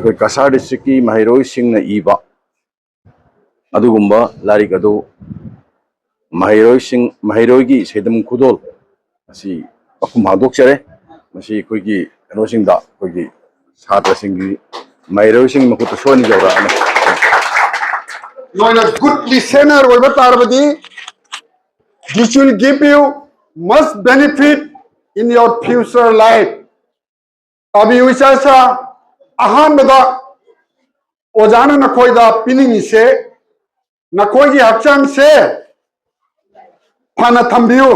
ꯑꯩꯈꯣꯏ ꯀꯁꯥꯔ ꯗꯤꯁꯇ꯭ꯔꯤꯛꯀꯤ ꯃꯍꯩꯔꯣꯏꯁꯤꯡꯅ ꯏꯕ ꯑꯗꯨꯒꯨꯝꯕ ꯂꯥꯏꯔꯤꯛ ꯑꯗꯨ ꯃꯍꯩꯔꯣꯏꯒꯤ ꯁꯩꯗꯝ ꯈꯨꯗꯣꯜ ꯑꯁꯤ ꯄꯥꯎꯈꯨꯝ ꯍꯥꯡꯗꯣꯛꯆꯔꯦ ꯃꯁꯤ ꯑꯩꯈꯣꯏꯒꯤ ꯀꯩꯅꯣꯁꯤꯡꯗ ꯑꯩꯈꯣꯏꯒꯤ ꯁꯥꯇ꯭ꯔꯁꯤꯡꯒꯤ ꯃꯍꯩꯔꯣꯏꯁꯤꯡꯒꯤ ꯃꯈꯨꯠꯇ ꯁꯣꯏꯅ ꯌꯧꯔꯛꯑꯅꯤ नोइना गुड लिसनर ओइबा तारबदी this will give you much benefit in your future life अभी विचासा अहानबदा ओजाना नखोइदा पिनिंग से नखोइगी हक्चांग से फाना थंबियो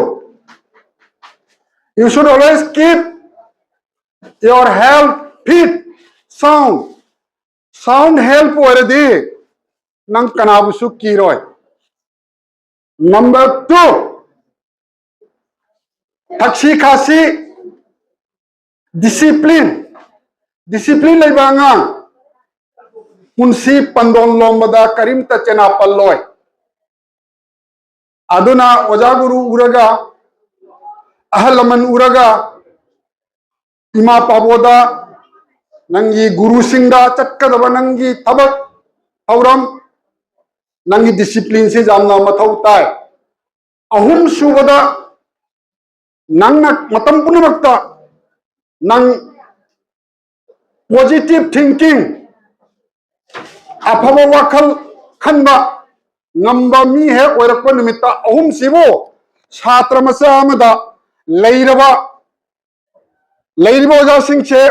you should always keep your health fit sound health already nang kanabusu kiroi number 2 taksi khasi discipline leibanga punsi pandon lombada karim ta chena palloi aduna oja guru uraga ahalaman uraga ima paboda nangi guru singda chatkadaba nangi thabak auram nangi discipline se jamna mathau tai ahum subada nangna matam punamakta nang positive thinking afaba wakhal khanba ngamba mi he oirakpa nimita ahum sibo chhatra macha amada leiraba oja sing che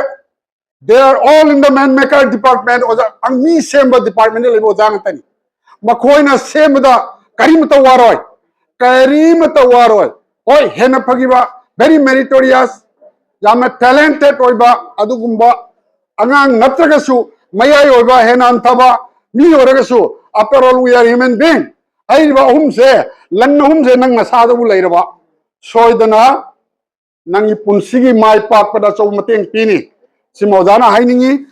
they are all in the man maker department oja angmi semba department le oja ngtani makhoina semda karimta waroi oi hena phagiba very meritorious yamna talented oiba adugumba angang natragasu mayai oiba hena anthaba mi oragasu after all we are human being aiba humse lanna humse nang nasada bu leiraba soidana nangi punsigi mai pakpada chau mateng pini simojana hainingi